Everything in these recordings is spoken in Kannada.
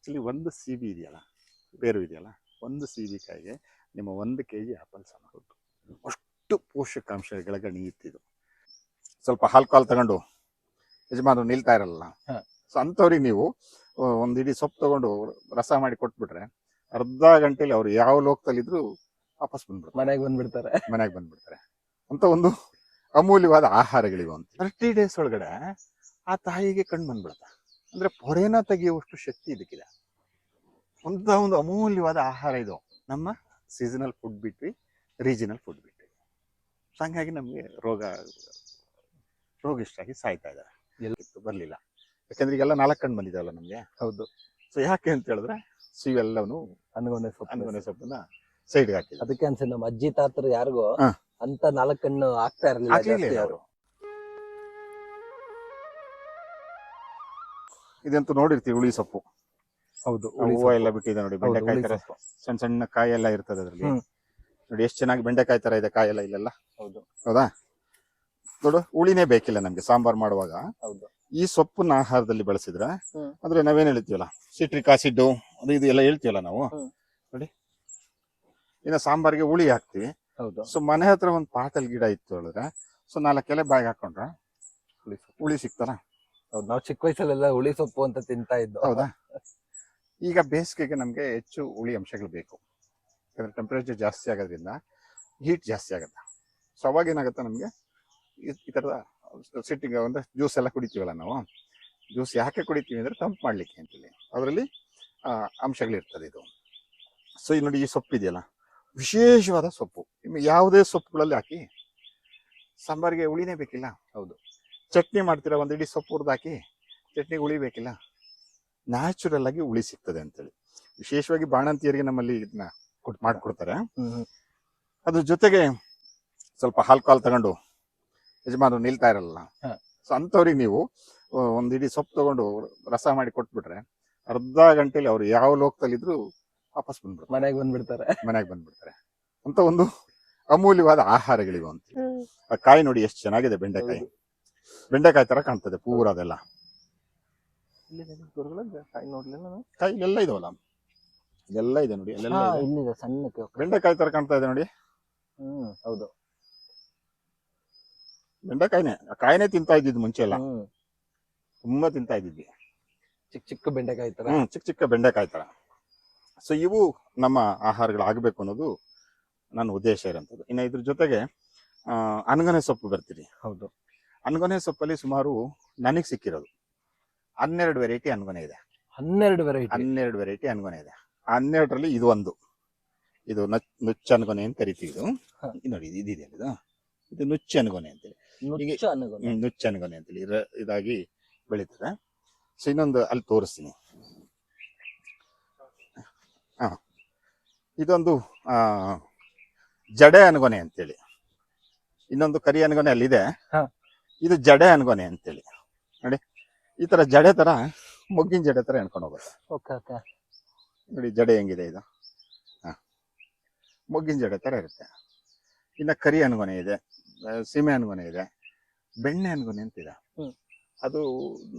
ಆಕ್ಚುಲಿ ಒಂದು ಸಿ ಬಿ ಇದೆಯಲ್ಲ, ಬೇರು ಇದೆಯಲ್ಲ, ಒಂದು ಸಿ ಬಿ ಕಾಯಿಗೆ ನಿಮ್ಮ 1 kg ಆಪಲ್ ಸಮ. ಅಷ್ಟು ಪೋಷಕಾಂಶಗಳ ಗಣಿ ಇತ್ತಿದು. ಸ್ವಲ್ಪ ಹಾಲು ತಗೊಂಡು ಯಜಮಾನರು ನಿಲ್ತಾ ಇರಲ್ಲ, ಸೊ ಅಂಥವ್ರಿಗೆ ನೀವು ಒಂದು ಇಡೀ ಸೊಪ್ಪು ತಗೊಂಡು ರಸ ಮಾಡಿ ಕೊಟ್ಬಿಟ್ರೆ ಅರ್ಧ ಗಂಟೆಲಿ ಅವ್ರು ಯಾವ ಲೋಕದಲ್ಲಿದ್ರು ವಾಪಸ್ ಬಂದ್ಬಿಡ್ತಾರೆ, ಮನೆಗೆ ಬಂದ್ಬಿಡ್ತಾರೆ ಅಂತ ಒಂದು ಅಮೂಲ್ಯವಾದ ಆಹಾರಗಳಿವೆ ಅಂತ. 30 days ಒಳಗಡೆ ಆ ತಾಯಿಗೆ ಕಣ್ಣು ಬಂದ್ಬಿಡುತ್ತೆ. ಅಂದ್ರೆ ಪೊರೆನ ತೆಗೆಯುವಷ್ಟು ಶಕ್ತಿ ಇದಕ್ಕಿದೆ. ಒಂದು ಅಮೂಲ್ಯವಾದ ಆಹಾರ ಇದು. ನಮ್ಮ ಸೀಸನಲ್ ಫುಡ್ ಬಿಟ್ವಿ, ರೀಜನಲ್ ಫುಡ್ ಬಿಟ್ವಿ. ಹಂಗಾಗಿ ನಮಗೆ ರೋಗ ಇಷ್ಟಾಗಿ ಸಾಯ್ತಾ ಇದ್ದಾರೆ. ಬರ್ಲಿಲ್ಲ, ಯಾಕಂದ್ರೆ ಈಗೆಲ್ಲ 4 ಕಣ್ಣು ಬಂದಿದಾವಲ್ಲ ನಮ್ಗೆ. ಹೌದು. ಸೊ ಯಾಕೆ ಅಂತ ಹೇಳಿದ್ರೆ ಇವೆಲ್ಲವೂ ಅನ್ಗೊನೆ ಸೊಪ್ಪನ್ನ ಸೈಡ್ಗೆ ಹಾಕಿದ್ರು. ಅದಕ್ಕೆ ಅನ್ಸುತ್ತೆ ನಮ್ಮ ಅಜ್ಜಿ ತಾತರು ಯಾರಿಗೋ ಅಂತ 4 ಕಣ್ಣು ಆಗ್ತಾ ಇರಲಿಲ್ಲ ಅವರು. ಇದಂತೂ ನೋಡಿರ್ತೀವಿ, ಹುಳಿ ಸೊಪ್ಪು. ಹೌದು, ಹೂವು ಎಲ್ಲ ಬಿಟ್ಟಿದೆ ನೋಡಿ, ಬೆಂಡೆಕಾಯಿ ತರ ಸಣ್ಣ ಸಣ್ಣ ಕಾಯಿ ಎಲ್ಲ ಇರ್ತದೆ ಅದ್ರಲ್ಲಿ. ನೋಡಿ ಎಷ್ಟು ಚೆನ್ನಾಗಿ ಬೆಂಡೆಕಾಯಿ ತರ ಇದೆ ಕಾಯಿ ಎಲ್ಲ ಇಲ್ಲೆಲ್ಲ. ಹೌದಾ? ನೋಡು, ಹುಳಿನೇ ಬೇಕಿಲ್ಲ ನಮ್ಗೆ ಸಾಂಬಾರ್ ಮಾಡುವಾಗ. ಈ ಸೊಪ್ಪನ್ನ ಆಹಾರದಲ್ಲಿ ಬಳಸಿದ್ರೆ ಅಂದ್ರೆ ನಾವೇನ್ ಹೇಳ್ತೀವಲ್ಲ, ಸಿಟ್ರಿಕ್ ಆಸಿಡ್ ಅದು ಇದು ಎಲ್ಲ ಹೇಳ್ತೀವಲ್ಲ ನಾವು. ನೋಡಿ, ಇನ್ನು ಸಾಂಬಾರ್ಗೆ ಹುಳಿ ಹಾಕ್ತಿವಿ. ಸೊ ಮನೆ ಹತ್ರ ಒಂದು ಪಾಟಲ್ ಗಿಡ ಇತ್ತು ಹೇಳಿದ್ರೆ, ಸೊ 4 ಎಲೆ ಬಾಯಿಗೆ ಹಾಕೊಂಡ್ರೆ ಹುಳಿ ಸಿಕ್ತಾರ. ಹೌದು, ನಾವು ಚಿಕ್ಕ ವಯಸ್ಸಲ್ಲೆಲ್ಲ ಹುಳಿ ಸೊಪ್ಪು ಅಂತ ತಿಂತಾ ಇದ್ದು. ಹೌದಾ? ಈಗ ಬೇಸಿಗೆಗೆ ನಮ್ಗೆ ಹೆಚ್ಚು ಹುಳಿ ಅಂಶಗಳು ಬೇಕು, ಯಾಕಂದ್ರೆ ಟೆಂಪರೇಚರ್ ಜಾಸ್ತಿ ಆಗೋದ್ರಿಂದ ಹೀಟ್ ಜಾಸ್ತಿ ಆಗುತ್ತೆ. ಸೊ ಅವಾಗ ಏನಾಗುತ್ತೆ ನಮ್ಗೆ ಈ ತರದ ಸಿಟ್ಟಿಂಗ್ ಅಂದ್ರೆ ಜ್ಯೂಸ್ ಎಲ್ಲ ಕುಡಿತೀವಲ್ಲ ನಾವು. ಜ್ಯೂಸ್ ಯಾಕೆ ಕುಡಿತೀವಿ ಅಂದ್ರೆ ತಂಪು ಮಾಡ್ಲಿಕ್ಕೆ ಅಂತೇಳಿ, ಅದರಲ್ಲಿ ಅಂಶಗಳಿರ್ತದೆ ಇದು. ಸೊ ಇಲ್ಲಿ ನೋಡಿ, ಈ ಸೊಪ್ಪು ಇದೆಯಲ್ಲ, ವಿಶೇಷವಾದ ಸೊಪ್ಪು. ನಿಮಗೆ ಯಾವುದೇ ಸೊಪ್ಪುಗಳಲ್ಲಿ ಹಾಕಿ ಸಾಂಬಾರಿಗೆ ಹುಳಿನೇ ಬೇಕಿಲ್ಲ. ಹೌದು, ಚಟ್ನಿ ಮಾಡ್ತೀರಾ, ಒಂದು ಇಡೀ ಸೊಪ್ಪು ಹುರಿದು ಹಾಕಿ ಚಟ್ನಿಗೆ ಹುಳಿ ಬೇಕಿಲ್ಲ, ನ್ಯಾಚುರಲ್ ಆಗಿ ಹುಳಿ ಸಿಗ್ತದೆ ಅಂತೇಳಿ. ವಿಶೇಷವಾಗಿ ಬಾಣಂತಿಯರಿಗೆ ನಮ್ಮಲ್ಲಿ ಇದನ್ನ ಮಾಡ್ಕೊಡ್ತಾರೆ. ಅದ್ರ ಜೊತೆಗೆ ಸ್ವಲ್ಪ ಹಾಲು ತಗೊಂಡು ಯಜಮಾನರು ನಿಲ್ತಾ ಇರಲ್ಲ, ಸೊ ಅಂಥವ್ರಿಗೆ ನೀವು ಒಂದು ಇಡೀ ಸೊಪ್ಪು ತಗೊಂಡು ರಸ ಮಾಡಿ ಕೊಟ್ಬಿಟ್ರೆ ಅರ್ಧ ಗಂಟೆಲಿ ಅವ್ರು ಯಾವ ಲೋಕದಲ್ಲಿದ್ರು ವಾಪಸ್ ಬಂದ್ಬಿಡ್ತಾರೆ, ಮನೆಗೆ ಬಂದ್ಬಿಡ್ತಾರೆ ಅಂತ ಒಂದು ಅಮೂಲ್ಯವಾದ ಆಹಾರಗಳಿವೆ ಅಂತ. ಆ ಕಾಯಿ ನೋಡಿ ಎಷ್ಟು ಚೆನ್ನಾಗಿದೆ, ಬೆಂಡೆಕಾಯಿ ತರ ಕಾಣ್ತದೆ ಪೂರ. ಅದೆಲ್ಲ ಕಾಯಿ ಇಲ್ಲೆಲ್ಲ ಇದಾವಲ್ಲ, ಇಲ್ಲೆಲ್ಲ ಇದೆ ನೋಡಿ, ಅಲ್ಲೆಲ್ಲ ಸಣ್ಣ ಬೆಂಡೆಕಾಯಿ ತರ ಕಾಣ್ತಾ ಇದೆ ನೋಡಿ. ಹೌದು, ಕಾಯಿನೇ ತಿಂತಾ ಇದ್ದಿದ್ದು ಮುಂಚೆ ಎಲ್ಲ, ತುಂಬಾ ತಿಂತಾ ಇದ್ದಿದ್ವಿ, ಚಿಕ್ಕ ಬೆಂಡೆಕಾಯಿ ತರ. ಚಿಕ್ಕ ಬೆಂಡೆಕಾಯಿ ತರ. ಸೊ ಇವು ನಮ್ಮ ಆಹಾರಗಳಾಗಬೇಕು ಅನ್ನೋದು ನನ್ನ ಉದ್ದೇಶ ಇರೋಂಥದ್ದು. ಇನ್ನು ಇದ್ರ ಜೊತೆಗೆ ಅನಗನೆ ಸೊಪ್ಪು ಬರ್ತೀರಿ. ಹೌದು, ಅನಗನೆ ಸೊಪ್ಪಲ್ಲಿ ಸುಮಾರು ನನಗೆ ಸಿಕ್ಕಿರೋದು 12 ವೆರೈಟಿ ಅನಗನೆ ಇದೆ. 12 ವೆರೈಟಿ ಅನಗನೆ ಇದೆ. 12ರಲ್ಲಿ ಇದು ಒಂದು, ಇದು ನುಚ್ಚ ಅನಗನೆ ಅಂತ ಕರಿತೀವಿ. ಇದು ನೋಡಿ, ಇದಿದೆ, ಇದು ನುಚ್ಚ ಅನಗನೆ ಅಂತೇಳಿ, ನುಚ್ಚ ಅನಗನೆ ಅಂತೇಳಿ ಇದಾಗಿ ಬೆಳೀತದೆ. ಸೊ ಇನ್ನೊಂದು ಅಲ್ಲಿ ತೋರಿಸ್ತೀನಿ. ಇದೊಂದು ಜಡೆ ಅನಗೊನೆ ಅಂತೇಳಿ, ಇನ್ನೊಂದು ಕರಿ ಅನಗೊನೆ ಅಲ್ಲಿದೆ, ಇದು ಜಡೆ ಅನಗೊನೆ ಅಂತೇಳಿ. ನೋಡಿ, ಈ ತರ ಜಡೆ ತರ, ಮೊಗ್ಗಿನ ಜಡೆ ತರ ಎಣ್ಕೊಂಡು ಹೋಗುತ್ತೆ. ನೋಡಿ ಜಡೆ ಹೆಂಗಿದೆ ಇದು, ಮೊಗ್ಗಿನ ಜಡೆ ತರ ಇರುತ್ತೆ. ಇನ್ನ ಕರಿ ಅನಗೊನೆ ಇದೆ, ಸೀಮೆ ಅನಗೊನೆ ಇದೆ, ಬೆಣ್ಣೆ ಅನಗೊನೆ ಅಂತಿದೆ. ಅದು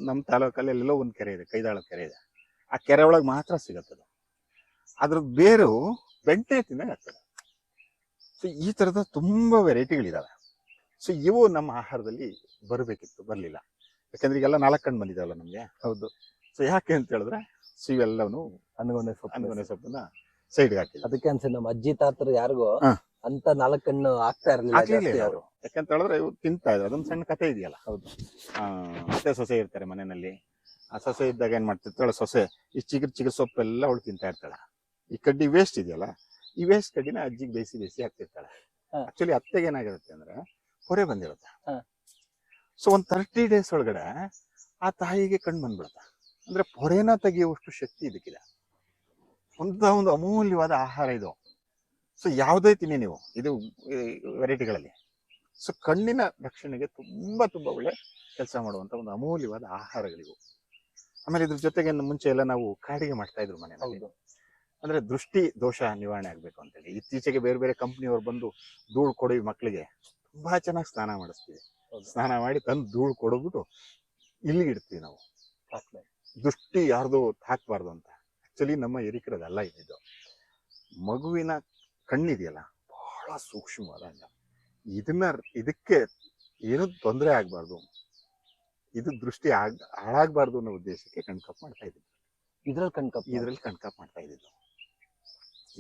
ನಮ್ಮ ತಾಲೂಕಲ್ಲಿ ಎಲ್ಲೋ ಒಂದು ಕೆರೆ ಇದೆ, ಕೈದಾಳ ಕೆರೆ ಇದೆ. ಆ ಕೆರೆ ಒಳಗೆ ಮಾತ್ರ ಸಿಗತ್ತದು. ಅದ್ರ ಬೇರು ಬೆಣ್ಣೆ ತಿಂದಾಗ ಆಗ್ತದೆ. ಸೊ ಈ ತರದ ತುಂಬಾ ವೆರೈಟಿಗಳಿದಾವೆ. ಸೊ ಇವು ನಮ್ಮ ಆಹಾರದಲ್ಲಿ ಬರಬೇಕಿತ್ತು, ಬರ್ಲಿಲ್ಲ. ಯಾಕಂದ್ರೆ ಈಗೆಲ್ಲ 4 ಕಣ್ಣು ಬಂದಿದಾವಲ್ಲ ನಮ್ಗೆ. ಹೌದು. ಸೊ ಯಾಕೆ ಅಂತ ಹೇಳಿದ್ರೆ ಇವೆಲ್ಲವೂ ಅನಗೊನೆ ಸೊಪ್ಪನ್ನ ಸೈಡ್ಗೆ ಹಾಕಿದ್ರು. ಅದಕ್ಕೆ ಅನ್ಸುತ್ತೆ ನಮ್ಮ ಅಜ್ಜಿ ತಾತರು ಯಾರಿಗೋ ಅಂತ 4 ಕಣ್ಣು ಆಗ್ತಾ ಇರಲಿಲ್ಲ ಅವರು. ಯಾಕಂತ ಹೇಳಿದ್ರೆ ಇವ್ರು ತಿಂತಾ ಇದ್ರು. ಅದೊಂದು ಸಣ್ಣ ಕಥೆ ಇದೆಯಲ್ಲ. ಹೌದು. ಅತ್ತೆ ಸೊಸೆ ಇರ್ತಾರೆ ಮನೆಯಲ್ಲಿ. ಆ ಸೊಸೆ ಇದ್ದಾಗ ಏನ್ ಮಾಡ್ತಿರ್ತಾಳೆ, ಸೊಸೆ ಈ ಚಿಗುರು ಸೊಪ್ಪೆಲ್ಲ ಅವಳು ತಿಂತಾ ಇರ್ತಾಳೆ. ಈ ಕಡ್ಡಿ ವೇಸ್ಟ್ ಇದೆಯಲ್ಲ, ಈ ವೇಸ್ಟ್ ಕಡ್ಡಿನ ಅಜ್ಜಿಗೆ ಬೇಯಿಸಿ ಹಾಕ್ತಿರ್ತಾಳೆ. ಆಕ್ಚುಲಿ ಅತ್ತೆಗೆ ಏನಾಗಿರುತ್ತೆ ಅಂದ್ರೆ ಹೊರೆ ಬಂದಿರುತ್ತೆ. ಸೊ ಒಂದು 30 days ಒಳಗಡೆ ಆ ತಾಯಿಗೆ ಕಣ್ಣು ಬಂದ್ಬಿಡುತ್ತೆ. ಅಂದ್ರೆ ಪೊರೆನ ತೆಗೆಯುವಷ್ಟು ಶಕ್ತಿ ಇದಕ್ಕಿದೆ. ಒಂದು ಅಮೂಲ್ಯವಾದ ಆಹಾರ ಇದು. ಸೊ ಯಾವುದೇ ತಿನ್ನಿ ನೀವು ಇದು ವೆರೈಟಿಗಳಲ್ಲಿ. ಸೊ ಕಣ್ಣಿನ ರಕ್ಷಣೆಗೆ ತುಂಬಾ ಒಳ್ಳೆ ಕೆಲಸ ಮಾಡುವಂತ ಒಂದು ಅಮೂಲ್ಯವಾದ ಆಹಾರಗಳಿವು. ಆಮೇಲೆ ಇದ್ರ ಜೊತೆಗೆ ಮುಂಚೆ ಎಲ್ಲ ನಾವು ಕಾಡಿಗೆ ಮಾಡ್ತಾ ಇದ್ರು ಮನೆಯಲ್ಲಿ. ಅಂದ್ರೆ ದೃಷ್ಟಿ ದೋಷ ನಿವಾರಣೆ ಆಗ್ಬೇಕು ಅಂತೇಳಿ ಇತ್ತೀಚೆಗೆ ಬೇರೆ ಕಂಪ್ನಿಯವ್ರು ಬಂದು ಧೂಳು ಕೊಡಿ ಮಕ್ಕಳಿಗೆ ತುಂಬಾ ಚೆನ್ನಾಗಿ ಸ್ನಾನ ಮಾಡಿಸ್ತೀವಿ. ಸ್ನಾನ ಮಾಡಿ ತಂದು ಧೂಳು ಕೊಡೋಗ್ಬಿಟ್ಟು ಇಲ್ಲಿಗೆ ಇಡ್ತೀವಿ ನಾವು. ದೃಷ್ಟಿ ಯಾರ್ದು ಹಾಕ್ಬಾರ್ದು ಅಂತ. ಆಕ್ಚುಲಿ ನಮ್ಮ ಹಿರಿಕರದಲ್ಲ ಇದು. ಮಗುವಿನ ಕಣ್ಣಿದೆಯಲ್ಲ ಬಹಳ ಸೂಕ್ಷ್ಮವಾದ ಅಂಗ. ಇದಕ್ಕೆ ಏನು ತೊಂದರೆ ಆಗ್ಬಾರ್ದು, ಇದು ದೃಷ್ಟಿ ಹಾಳಾಗ್ಬಾರ್ದು ಅನ್ನೋ ಉದ್ದೇಶಕ್ಕೆ ಕಣ್ಕಪ್ ಮಾಡ್ತಾ ಇದ್ದೀವಿ. ಇದ್ರಲ್ಲಿ ಕಣ್ಕಪ್ ಮಾಡ್ತಾ ಇದ್ದಿದ್ದು.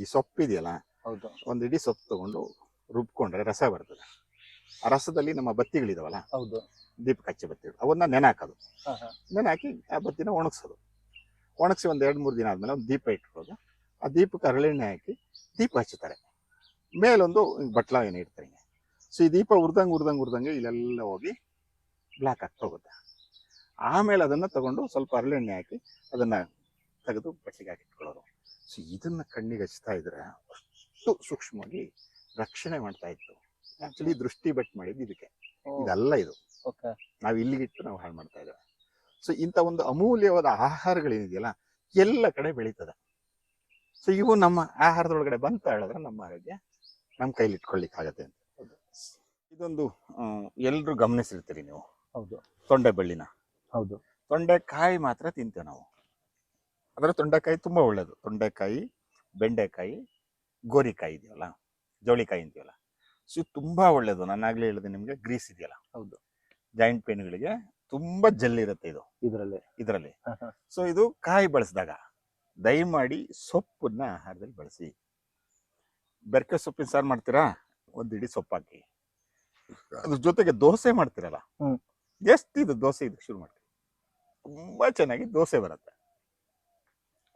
ಈ ಸೊಪ್ಪಿದೆಯಲ್ಲ, ಹೌದು, ಒಂದ್ ಇಡೀ ಸೊಪ್ಪು ತಗೊಂಡು ರುಬ್ಕೊಂಡ್ರೆ ರಸ ಬರ್ತದೆ. ಆ ರಸದಲ್ಲಿ ನಮ್ಮ ಬತ್ತಿಗಳಿದಾವಲ್ಲ, ಹೌದು, ದೀಪಕ್ಕೆ ಹಚ್ಚಿ ಬತ್ತಿಗಳು, ಅವನ್ನ ನೆನಾಕೋದು. ನೆನಾಕಿ ಆ ಬತ್ತಿನ ಒಣಗಿಸೋದು. ಒಣಗಿಸಿ ಒಂದ್ 2-3 ದಿನ ಆದ್ಮೇಲೆ ಒಂದು ದೀಪ ಇಟ್ಕೊಳ್ಳೋದು. ಆ ದೀಪಕ್ಕೆ ಹರಳೆಣ್ಣೆ ಹಾಕಿ ದೀಪ ಹಚ್ಚುತ್ತಾರೆ. ಮೇಲೊಂದು ಬಟ್ಲ ಏನು ಇಡ್ತಾರೆ. ಸೊ ಈ ದೀಪ ಉರ್ದಂಗೆ ಇಲ್ಲೆಲ್ಲ ಹೋಗಿ ಬ್ಲ್ಯಾಕ್ ಆಗ್ತಾ ಹೋಗುತ್ತೆ. ಆಮೇಲೆ ಅದನ್ನ ತಗೊಂಡು ಸ್ವಲ್ಪ ಹರಳೆಣ್ಣೆ ಹಾಕಿ ಅದನ್ನ ತೆಗೆದು ಬಟ್ಟೆಗೆ ಹಾಕಿ ಇಟ್ಕೊಳ್ಳೋರು. ಸೊ ಇದನ್ನ ಕಣ್ಣಿಗೆ ಹಚ್ತಾ ಇದ್ರೆ ಅಷ್ಟು ಸೂಕ್ಷ್ಮವಾಗಿ ರಕ್ಷಣೆ ಮಾಡ್ತಾ ಇತ್ತು. ಆಕ್ಚುಲಿ ದೃಷ್ಟಿ ಬೆಟ್ ಮಾಡಿದ್ದು ಇದಕ್ಕೆ. ಇದಲ್ಲ ಇದು, ನಾವು ಇಲ್ಲಿಗಿಟ್ಟು ನಾವು ಹಾಳು ಮಾಡ್ತಾ ಇದ್ದೇವೆ. ಸೊ ಇಂಥ ಒಂದು ಅಮೂಲ್ಯವಾದ ಆಹಾರಗಳೇನಿದೆಯಲ್ಲ ಎಲ್ಲ ಕಡೆ ಬೆಳೀತದೆ. ಸೊ ಇವು ನಮ್ಮ ಆಹಾರದೊಳಗಡೆ ಬಂತ ಹೇಳಿದ್ರೆ ನಮ್ಮ ಆರೋಗ್ಯ ನಮ್ಮ ಕೈಲಿ ಇಟ್ಕೊಳ್ಳಿಕ್ಕೆ ಆಗತ್ತೆ ಅಂತ. ಇದೊಂದು ಎಲ್ರು ಗಮನಿಸಿರ್ತೀರಿ ನೀವು. ಹೌದು, ತೊಂಡೆ ಬಳ್ಳಿನ. ಹೌದು, ತೊಂಡೆಕಾಯಿ ಮಾತ್ರ ತಿಂತೇವೆ ನಾವು. ಅದರ ತೊಂಡೆಕಾಯಿ ತುಂಬಾ ಒಳ್ಳೇದು. ತೊಂಡೆಕಾಯಿ, ಬೆಂಡೆಕಾಯಿ, ಗೋರಿಕಾಯಿ ಇದೆಯಲ್ಲ, ಜೋಳಿಕಾಯಿ ಅಂತೀವಲ್ಲ, ಸೊ ಇದು ತುಂಬಾ ಒಳ್ಳೇದು. ನಾನು ಆಗ್ಲೇ ಹೇಳಿದೆ ನಿಮ್ಗೆ, ಗ್ರೀಸ್ ಇದೆಯಲ್ಲ, ಹೌದು, ಜಾಯಿಂಟ್ ಪೇನ್ಗಳಿಗೆ ತುಂಬಾ ಜೆಲ್ ಇರುತ್ತೆ ಇದು ಇದರಲ್ಲಿ. ಸೊ ಇದು ಕಾಯಿ ಬಳಸಿದಾಗ ದಯಮಾಡಿ ಸೊಪ್ಪನ್ನ ಆಹಾರದಲ್ಲಿ ಬಳಸಿ. ಬೆರಕೆ ಸೊಪ್ಪಿನ ಸಾರು ಮಾಡ್ತೀರಾ, ಒಂದಿಡಿ ಸೊಪ್ಪು ಹಾಕಿ. ಅದ್ರ ಜೊತೆಗೆ ದೋಸೆ ಮಾಡ್ತೀರಲ್ಲ, ಎಷ್ಟು ದೋಸೆ ಇದಕ್ಕೆ ಶುರು ಮಾಡ್ತೀವಿ, ತುಂಬಾ ಚೆನ್ನಾಗಿ ದೋಸೆ ಬರುತ್ತೆ.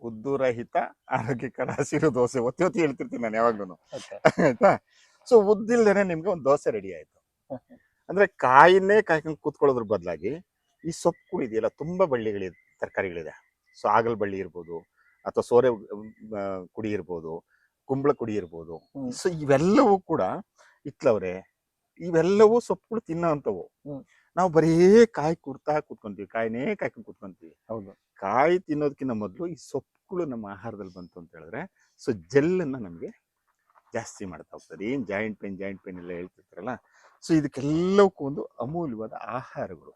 ಉದ್ದುರಹಿತ ಆರೋಗ್ಯಕರ ಹಸಿರು ದೋಸೆ ಒತ್ತಿ ಹೇಳ್ತಿರ್ತೀನಿ ನಾನು ಯಾವಾಗ್ಲೂ, ಆಯ್ತಾ. ಸೊ ಉದ್ದಿಲ್ದೇನೆ ನಿಮ್ಗೆ ಒಂದು ದೋಸೆ ರೆಡಿ ಆಯ್ತು. ಅಂದ್ರೆ ಕಾಯಿನೇ ಕಾಯ್ಕೊಂಡು ಕೂತ್ಕೊಳ್ಳೋದ್ರ ಬದಲಾಗಿ ಈ ಸೊಪ್ಪುಗಳು ಇದೆಯಲ್ಲ, ತುಂಬಾ ಬಳ್ಳಿಗಳಿದೆ, ತರಕಾರಿಗಳಿದೆ. ಸೊ ಆಗಲ್ ಬಳ್ಳಿ ಇರ್ಬೋದು, ಅಥವಾ ಸೋರೆ ಕುಡಿ ಇರ್ಬೋದು, ಕುಂಬಳ ಕುಡಿ ಇರ್ಬೋದು. ಸೊ ಇವೆಲ್ಲವೂ ಕೂಡ ಇಟ್ಲವ್ರೆ, ಇವೆಲ್ಲವೂ ಸೊಪ್ಪುಗಳು ತಿನ್ನೋಂಥವು. ನಾವು ಬರೀ ಕಾಯಿ ಕೂತ್ಕೊಂತೀವಿ, ಕಾಯಿನೇ ಕಾಯ್ಕೊಂಡು ಕೂತ್ಕೊಂತೀವಿ. ಹೌದು, ಕಾಯಿ ತಿನ್ನೋದಕ್ಕಿಂತ ಮೊದಲು ಈ ಸೊಪ್ಪುಗಳು ನಮ್ಮ ಆಹಾರದಲ್ಲಿ ಬಂತು ಅಂತ ಹೇಳಿದ್ರೆ, ಸೊ ಜೆಲ್ಲನ್ನ ನಮಗೆ ಜಾಸ್ತಿ ಮಾಡ್ತಾ ಹೋಗ್ತದೆ. ಏನ್ ಜಾಯಿಂಟ್ ಪೇನ್ ಎಲ್ಲ ಹೇಳ್ತಿರ್ತಾರಲ್ಲ, ಸೊ ಇದಕ್ಕೆಲ್ಲವಕ್ಕೂ ಒಂದು ಅಮೂಲ್ಯವಾದ ಆಹಾರಗಳು.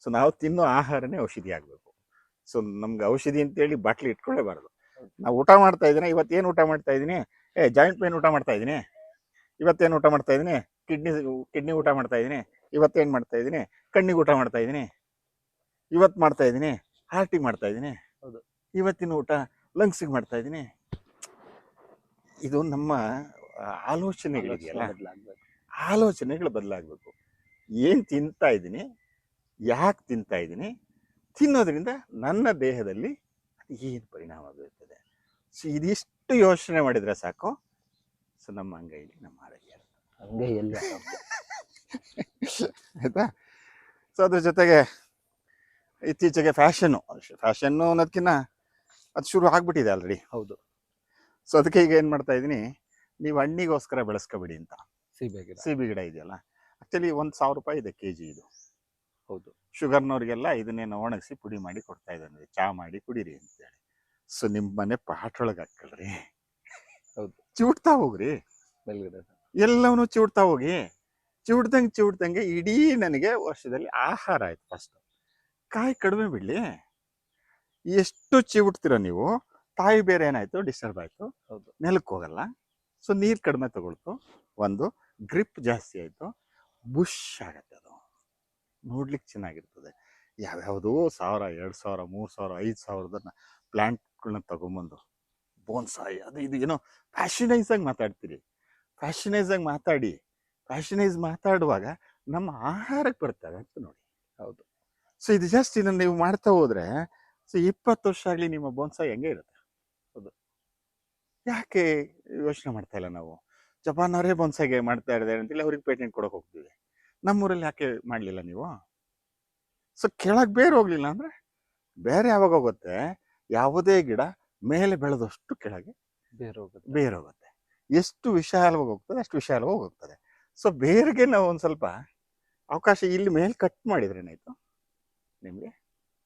ಸೊ ನಾವು ತಿನ್ನೋ ಆಹಾರನೇ ಔಷಧಿ ಆಗ್ಬೇಕು. ಸೊ ನಮ್ಗೆ ಔಷಧಿ ಅಂತೇಳಿ ಬಾಟ್ಲಿ ಇಟ್ಕೊಳ್ಳೇಬಾರ್ದು. ನಾವು ಊಟ ಮಾಡ್ತಾ ಇದ್ದೀನಿ, ಇವತ್ತೇನು ಊಟ ಮಾಡ್ತಾ ಇದ್ದೀನಿ, ಜಾಯಿಂಟ್ ಪೇನ್ ಊಟ ಮಾಡ್ತಾ ಇದ್ದೀನಿ, ಇವತ್ತೇನು ಊಟ ಮಾಡ್ತಾ ಇದ್ದೀನಿ, ಕಿಡ್ನಿ ಊಟ ಮಾಡ್ತಾ ಇದ್ದೀನಿ, ಇವತ್ತೇನು ಮಾಡ್ತಾ ಇದ್ದೀನಿ, ಕಣ್ಣಿಗೆ ಊಟ ಮಾಡ್ತಾ ಇದ್ದೀನಿ, ಇವತ್ತು ಮಾಡ್ತಾ ಇದ್ದೀನಿ ಹಾರ್ಟಿಗೆ ಮಾಡ್ತಾ ಇದ್ದೀನಿ, ಇವತ್ತಿನ ಊಟ ಲಂಗ್ಸಿಗೆ ಮಾಡ್ತಾ ಇದ್ದೀನಿ. ಇದು ನಮ್ಮ ಆಲೋಚನೆಗಳಿದೆಯಲ್ಲ, ಆಲೋಚನೆಗಳು ಬದಲಾಗಬೇಕು. ಏನು ತಿಂತಾ ಇದ್ದೀನಿ, ಯಾಕೆ ತಿಂತಾ ಇದ್ದೀನಿ, ತಿನ್ನೋದ್ರಿಂದ ನನ್ನ ದೇಹದಲ್ಲಿ ಅದು ಏನು ಪರಿಣಾಮ ಬೀರ್ತದೆ. ಸೊ ಇದಿಷ್ಟು ಯೋಚನೆ ಮಾಡಿದ್ರೆ ಸಾಕು. ಸೊ ನಮ್ಮ ಅಂಗೈಲಿ ನಮ್ಮ ಆರೋಗ್ಯ ಆಯ್ತಾ. ಸೊ ಅದ್ರ ಜೊತೆಗೆ ಇತ್ತೀಚೆಗೆ ಫ್ಯಾಷನ್ನು ಅನ್ನೋದಕ್ಕಿಂತ ಅದು ಶುರು ಆಗ್ಬಿಟ್ಟಿದೆ ಆಲ್ರೆಡಿ. ಹೌದು. ಸೊ ಅದಕ್ಕೆ ಈಗ ಏನು ಮಾಡ್ತಾ ಇದ್ದೀನಿ, ನೀವು ಹಣ್ಣಿಗೋಸ್ಕರ ಬೆಳೆಸ್ಕೊಬಿಡಿ ಅಂತ. ಸೀಬೆ ಗಿಡ ಇದೆಯಲ್ಲ, ಆಕ್ಚುಲಿ 1,000 ರೂಪಾಯಿ ಇದೆ kg ಇದು. ಹೌದು. ಶುಗರ್ನವ್ರಿಗೆಲ್ಲ ಇದನ್ನೇನು ಒಣಗಿಸಿ ಪುಡಿ ಮಾಡಿ ಕೊಡ್ತಾ ಇದ್ದಾನೆ, ಚಾ ಮಾಡಿ ಕುಡೀರಿ ಅಂತೇಳಿ. ಸೊ ನಿಮ್ಮ ಮನೆ ಪಾಟ್ರೊಳಗೆ ಹಾಕಳ್ರಿ, ಹೌದು, ಚಿವುಟ್ತಾ ಹೋಗ್ರಿ, ಎಲ್ಲವನ್ನೂ ಚಿವುಟ್ತಾ ಹೋಗಿ. ಚಿವುಟ್ದಂಗೆ ಇಡೀ ನನಗೆ ವರ್ಷದಲ್ಲಿ ಆಹಾರ ಆಯ್ತು. ಫಸ್ಟ್ ಕಾಯಿ ಕಡಿಮೆ ಬಿಡ್ಲಿ, ಎಷ್ಟು ಚಿವುಟ್ತೀರ ನೀವು, ತಾಯಿ ಬೇರೆ ಏನಾಯ್ತು, ಡಿಸ್ಟರ್ಬ್ ಆಯ್ತು, ನೆಲಕ್ಕೆ ಹೋಗಲ್ಲ. ಸೊ ನೀರು ಕಡಿಮೆ ತಗೊಳ್ತು, ಒಂದು ಗ್ರಿಪ್ ಜಾಸ್ತಿ ಆಯ್ತು, ಬುಷ್ ಆಗತ್ತೆ, ಅದು ನೋಡ್ಲಿಕ್ಕೆ ಚೆನ್ನಾಗಿರ್ತದೆ. ಯಾವ್ಯಾವುದೋ 1,000, 2,000, 3,000, 5,000 ಪ್ಲಾಂಟ್ಗಳನ್ನ ತಗೊಂಬಂದು ಬೋನ್ಸಾಯಿ ಅದು ಇದು ಏನೋ ಫ್ಯಾಷನೈಸ್ ಆಗಿ ಮಾತಾಡ್ತೀರಿ. ಫ್ಯಾಷನೈಸ್ ಮಾತಾಡುವಾಗ ನಮ್ಮ ಆಹಾರಕ್ಕೆ ಬರ್ತವೆ ಅಂತ ನೋಡಿ. ಹೌದು. ಸೊ ಇದು ಜಸ್ಟ್ ಇದನ್ನು ನೀವು ಮಾಡ್ತಾ ಹೋದ್ರೆ, ಸೊ 20 ವರ್ಷ ಆಗಲಿ ನಿಮ್ಮ ಬೋನ್ಸಾಯಿ ಹೆಂಗೆ ಇರುತ್ತೆ. ಹೌದು. ಯಾಕೆ ಯೋಚನೆ ಮಾಡ್ತಾ ಇಲ್ಲ ನಾವು? ಜಪಾನವರೇ ಬೋನ್ಸಾಯಿಗೆ ಮಾಡ್ತಾ ಇದ್ದಾರೆ ಅಂತೇಳಿ ಅವ್ರಿಗೆ ಪೇಟೆಂಟ್ ಕೊಡೋಕೆ ಹೋಗ್ತೀವಿ. ನಮ್ಮೂರಲ್ಲಿ ಯಾಕೆ ಮಾಡಲಿಲ್ಲ ನೀವು? ಸೊ ಕೆಳಗೆ ಬೇರೆ ಹೋಗ್ಲಿಲ್ಲ ಅಂದ್ರೆ ಬೇರೆ ಯಾವಾಗ ಹೋಗುತ್ತೆ? ಯಾವುದೇ ಗಿಡ ಮೇಲೆ ಬೆಳೆದಷ್ಟು ಕೆಳಗೆ ಬೇರೆ ಹೋಗುತ್ತೆ. ಎಷ್ಟು ವಿಶಾಲವಾಗಿ ಹೋಗ್ತದೆ ಅಷ್ಟು ವಿಶಾಲವಾಗಿ ಹೋಗ್ತದೆ. ಸೊ ಬೇರೆಗೆ ನಾವು ಒಂದು ಸ್ವಲ್ಪ ಅವಕಾಶ ಇಲ್ಲಿ ಮೇಲೆ ಕಟ್ ಮಾಡಿದ್ರೆ ಏನಾಯ್ತು, ನಿಮಗೆ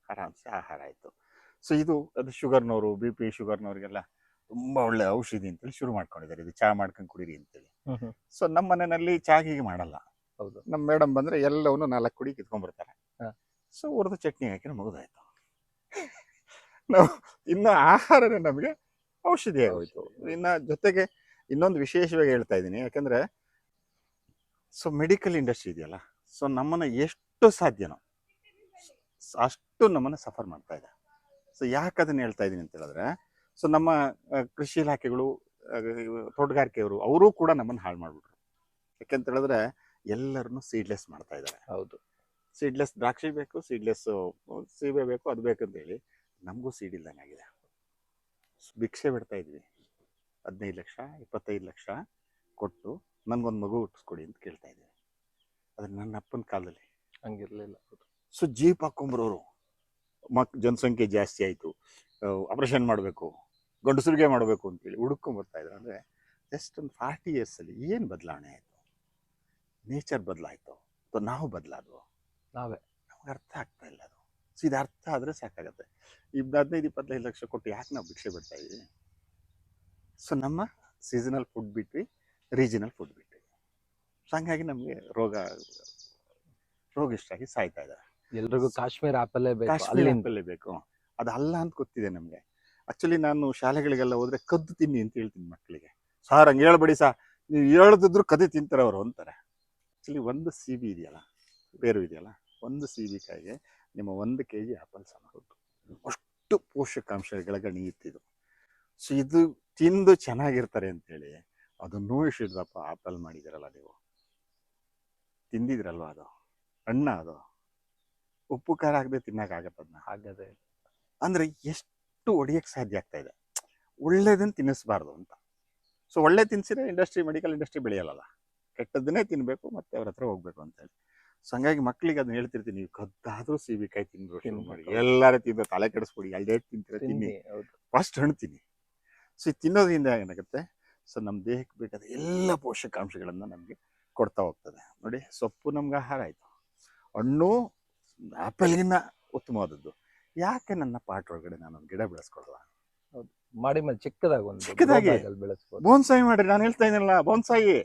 ಆರಾಮ್ಸೆ ಆಹಾರ ಆಯಿತು. ಸೊ ಇದು ಅದು ಶುಗರ್ನವರು, BP ಶುಗರ್ನವ್ರಿಗೆಲ್ಲ ತುಂಬಾ ಒಳ್ಳೆ ಔಷಧಿ ಅಂತೇಳಿ ಶುರು ಮಾಡ್ಕೊಂಡಿದ್ದಾರೆ. ಇದು ಚಾ ಮಾಡ್ಕೊಂಡು ಕುಡೀರಿ ಅಂತೇಳಿ. ಸೊ ನಮ್ಮ ಮನೆಯಲ್ಲಿ ಚಾಗಿಗೆ ಮಾಡಲ್ಲ. ಹೌದು. ನಮ್ಮ ಮೇಡಮ್ ಬಂದ್ರೆ ಎಲ್ಲವನ್ನು 4 ಕುಡಿ ಕಿತ್ಕೊಂಡ್ಬರ್ತಾರೆ. ಸೊ ಹುರಿದು ಚಟ್ನಿ ಹಾಕಿ ಮುಗಿದಾಯ್ತು. ನಾವು ಇನ್ನು ಆಹಾರನೇ ನಮಗೆ ಔಷಧಿ ಆಗೋಯ್ತು. ಔಷಧಿ. ಇನ್ನ ಜೊತೆಗೆ ಇನ್ನೊಂದು ವಿಶೇಷವಾಗಿ ಹೇಳ್ತಾ ಇದ್ದೀನಿ, ಯಾಕಂದ್ರೆ ಸೊ ಮೆಡಿಕಲ್ ಇಂಡಸ್ಟ್ರಿ ಇದೆಯಲ್ಲ, ಸೊ ನಮ್ಮನ್ನ ಎಷ್ಟು ಸಾಧ್ಯನೋ ಅಷ್ಟು ನಮ್ಮನ್ನ ಸಫರ್ ಮಾಡ್ತಾ ಇದೆ. ಸೊ ಯಾಕೆ ಅದನ್ನ ಹೇಳ್ತಾ ಇದ್ದೀನಿ ಅಂತ ಹೇಳಿದ್ರೆ, ಸೊ ನಮ್ಮ ಕೃಷಿ ಇಲಾಖೆಗಳು, ತೋಟಗಾರಿಕೆಯವರು, ಅವರು ಕೂಡ ನಮ್ಮನ್ನು ಹಾಳು ಮಾಡ್ಬಿಟ್ರು. ಯಾಕೆಂತ ಹೇಳಿದ್ರೆ ಎಲ್ಲರನ್ನು ಸೀಡ್ಲೆಸ್ ಮಾಡ್ತಾ ಇದ್ದಾರೆ. ಹೌದು. ಸೀಡ್ಲೆಸ್ ದ್ರಾಕ್ಷಿ ಬೇಕು, ಸೀಡ್ಲೆಸ್ ಸೀಬೆ ಬೇಕು, ಅದು ಬೇಕಂತ ಹೇಳಿ ನಮಗೂ ಸೀಡ್ ಇಲ್ದಂಗಾಗಿದೆ. ಭಿಕ್ಷೆ ಬಿಡ್ತಾ ಇದ್ವಿ. 15 ಲಕ್ಷ 25 ಲಕ್ಷ ಕೊಟ್ಟು ನನಗೊಂದು ಮಗು ಹುಟ್ಟಿಸ್ಕೊಡಿ ಅಂತ ಕೇಳ್ತಾ ಇದ್ವಿ. ಅದು ನನ್ನ ಅಪ್ಪನ ಕಾಲದಲ್ಲಿ ಹಂಗಿರ್ಲಿಲ್ಲ. ಸೊ ಜೀಪ್ ಹಾಕೊಂಬರೋರು, ಜನಸಂಖ್ಯೆ ಜಾಸ್ತಿ ಆಯಿತು, ಆಪರೇಷನ್ ಮಾಡಬೇಕು, ಗಂಡಸರಿಗೆ ಮಾಡಬೇಕು ಅಂತೇಳಿ ಹುಡುಕೊಂಬರ್ತಾ ಇದ್ರು. ಅಂದರೆ ಜಸ್ಟ್ ಒಂದು 40 ಇಯರ್ಸಲ್ಲಿ ಏನು ಬದಲಾವಣೆ ಆಯಿತು? ನೇಚರ್ ಬದಲಾಯಿತು ಅಥವಾ ನಾವು ಬದಲಾದ್ವು? ನಾವೇ. ನಮ್ಗೆ ಅರ್ಥ ಆಗ್ತಾ ಇಲ್ಲ ಅದು. ಸೊ ಇದು ಅರ್ಥ ಆದರೆ ಸಾಕಾಗತ್ತೆ. ಈ 15-25 ಲಕ್ಷ ಕೊಟ್ಟು ಯಾಕೆ ನಾವು ಭಿಕ್ಷೆ ಬಿಡ್ತಾ ಇದ್ದೀವಿ? ಸೊ ನಮ್ಮ ಸೀಸನಲ್ ಫುಡ್ ಬಿಟ್ವಿ, ರೀಜನಲ್ ಫುಡ್ ಬಿಟ್ವಿ. ಸೊ ಹಂಗಾಗಿ ನಮಗೆ ರೋಗ ಇಷ್ಟಾಗಿ ಸಾಯ್ತಾ ಇದ್ದಾರೆ. ಎಲ್ರಿಗೂ ಕಾಶ್ಮೀರ ಆಪಲ್ಲೇ ಬೇಕು, ಕಾಶ್ಮೀರ ಆಪಲ್ಲೇ ಬೇಕು. ಅದು ಅಲ್ಲ ಅಂತ ಗೊತ್ತಿದೆ ನಮಗೆ. ಆಕ್ಚುಲಿ ನಾನು ಶಾಲೆಗಳಿಗೆಲ್ಲ ಹೋದ್ರೆ ಕದ್ದು ತಿನ್ನಿ ಅಂತ ಹೇಳ್ತೀನಿ ಮಕ್ಕಳಿಗೆ. ಸಾರ್ ಹಂಗೆ ಹೇಳ್ಬೇಡಿ ಸಾ, ನೀವು ಹೇಳ್ದಿದ್ರು ಕದ್ದು ತಿಂತಾರೆ ಅವರು ಅಂತಾರೆ. ಆಕ್ಚುಲಿ ಒಂದು CB ಇದೆಯಲ್ಲ, ಬೇರು ಇದೆಯಲ್ಲ, ಒಂದು CB ಕಾಯಿಗೆ ನಿಮ್ಮ 1 kg ಆಪಲ್ ಸಮ. ಅಷ್ಟು ಪೋಷಕಾಂಶಗಳ ಗಣಿ ಇತ್ತಿದು. ಸೊ ಇದು ತಿಂದು ಚೆನ್ನಾಗಿರ್ತಾರೆ ಅಂತೇಳಿ ಅದನ್ನೂ ಇಷ್ಟಿದ್ದಪ್ಪ ಆಪಲ್ ಮಾಡಿದಿರಲ್ಲ ನೀವು. ತಿಂದಿದ್ರಲ್ವ ಅದು ಹಣ್ಣ, ಅದು ಉಪ್ಪು ಖಾರ ಹಾಕದೆ ತಿನ್ನಕ್ಕಾಗತ್ತ ಅದನ್ನ? ಆಗದೆ. ಅಂದ್ರೆ ಎಷ್ಟು ಹೊಡಿಯಕ್ಕೆ ಸಾಧ್ಯ ಆಗ್ತಾ ಇದೆ. ಒಳ್ಳೇದನ್ನ ತಿನ್ನಿಸ್ಬಾರ್ದು ಅಂತ. ಸೊ ಒಳ್ಳೆ ತಿನ್ಸಿದ್ರೆ ಇಂಡಸ್ಟ್ರಿ, ಮೆಡಿಕಲ್ ಇಂಡಸ್ಟ್ರಿ ಬೆಳೆಯಲ್ಲ. ಕೆಟ್ಟದ್ದನ್ನೇ ತಿನ್ಬೇಕು, ಮತ್ತೆ ಅವ್ರ ಹತ್ರ ಹೋಗ್ಬೇಕು ಅಂತ ಹೇಳಿ. ಸೊ ಹಂಗಾಗಿ ಮಕ್ಳಿಗೆ ಅದನ್ನ ಹೇಳ್ತಿರ್ತೀನಿ, ನೀವು ಕದ್ದಾದ್ರೂ ಸೀಬಿಕಾಯಿ ತಿನ್ಬೇಕು ಶುರು ಮಾಡಿ. ಎಲ್ಲಾರು ತಿಂದ ತಲೆ ಕೆಡಿಸ್ಬಿಡಿ, 2 ಡೇಟ್ ತಿಂತೀರ ತಿನ್ನಿ, ಫಸ್ಟ್ ಹಣ್ಣು ತಿನ್ನಿ. ಸೊ ಇದು ತಿನ್ನೋದ್ರಿಂದ ಏನಾಗುತ್ತೆ, ಸೊ ನಮ್ಮ ದೇಹಕ್ಕೆ ಬೇಕಾದ ಎಲ್ಲ ಪೋಷಕಾಂಶಗಳನ್ನ ನಮಗೆ ಕೊಡ್ತಾ ಹೋಗ್ತದೆ. ನೋಡಿ, ಸೊಪ್ಪು ನಮ್ಗೆ ಆಹಾರ ಆಯ್ತು, ಹಣ್ಣು ಆಪಲ್ಗಿನ್ನ ಉತ್ತಮವಾದದ್ದು. ಯಾಕೆ ನನ್ನ ಪಾಟ್ ಒಳಗಡೆ ನಾನೊಂದು ಗಿಡ ಬೆಳೆಸ್ಕೊಳ್ವಾ? ಮಾಡಿ ಮೇಲೆ ಚಿಕ್ಕದಾಗಿ ಒಂದು ಚಿಕ್ಕದಾಗಿ ಬೆಳೆಸ್ಬೋದು. ಬೋನ್ಸಾಯಿ ಮಾಡ್ರಿ. ನಾನು ಹೇಳ್ತಾ ಇದ್ದೀನಲ್ಲ, ಬೋನ್ಸಾಯಿ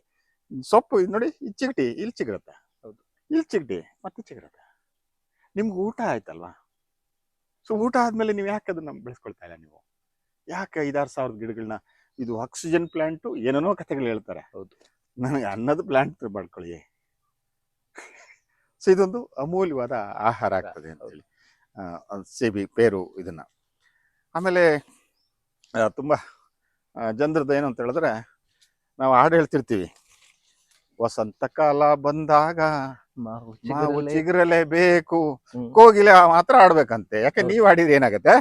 ಸೊಪ್ಪು ನೋಡಿ, ಇದು ಚಿಗಟಿ, ಇಲ್ಲಿ ಚಿಗುರುತ್ತೆ, ಹೌದು, ಇಲ್ಲಿ ಚಿಗಟಿ, ಮತ್ತೆ ಚಿಗುರುತ್ತೆ. ನಿಮ್ಗೆ ಊಟ ಆಯ್ತಲ್ವಾ? ಸೊ ಊಟ ಆದ್ಮೇಲೆ ನೀವು ಯಾಕೆ ಅದನ್ನ ಬೆಳೆಸ್ಕೊಳ್ತಾ ಇಲ್ಲ? ನೀವು ಯಾಕೆ 5-6 ಸಾವಿರದ ಗಿಡಗಳನ್ನ, ಇದು ಆಕ್ಸಿಜನ್ ಪ್ಲಾಂಟು, ಏನೇನೋ ಕಥೆಗಳು ಹೇಳ್ತಾರೆ. ಹೌದು, ನನಗೆ ಅನ್ನದ ಪ್ಲಾಂಟ್ ಮಾಡ್ಕೊಳ್ಳಿ. ಸೊ ಇದೊಂದು ಅಮೂಲ್ಯವಾದ ಆಹಾರ ಆಗ್ತದೆ ಅಂತ ಹೇಳಿ ಸೇಬಿ, ಪೇರು ಇದನ್ನ. ಆಮೇಲೆ ತುಂಬ ಜನರದ್ದು ಏನು ಅಂತ ಹೇಳಿದ್ರೆ, ನಾವು ಹಾಡು ಹೇಳ್ತಿರ್ತೀವಿ, ವಸಂತ ಕಾಲ ಬಂದಾಗ ಮಾವು ಚಿಗುರಲೇಬೇಕು, ಕೋಗಿಲೆ ಮಾತ್ರ ಆಡ್ಬೇಕಂತೆ. ಯಾಕೆ ನೀವು ಆಡಿದ್ರೆ ಏನಾಗತ್ತೆ?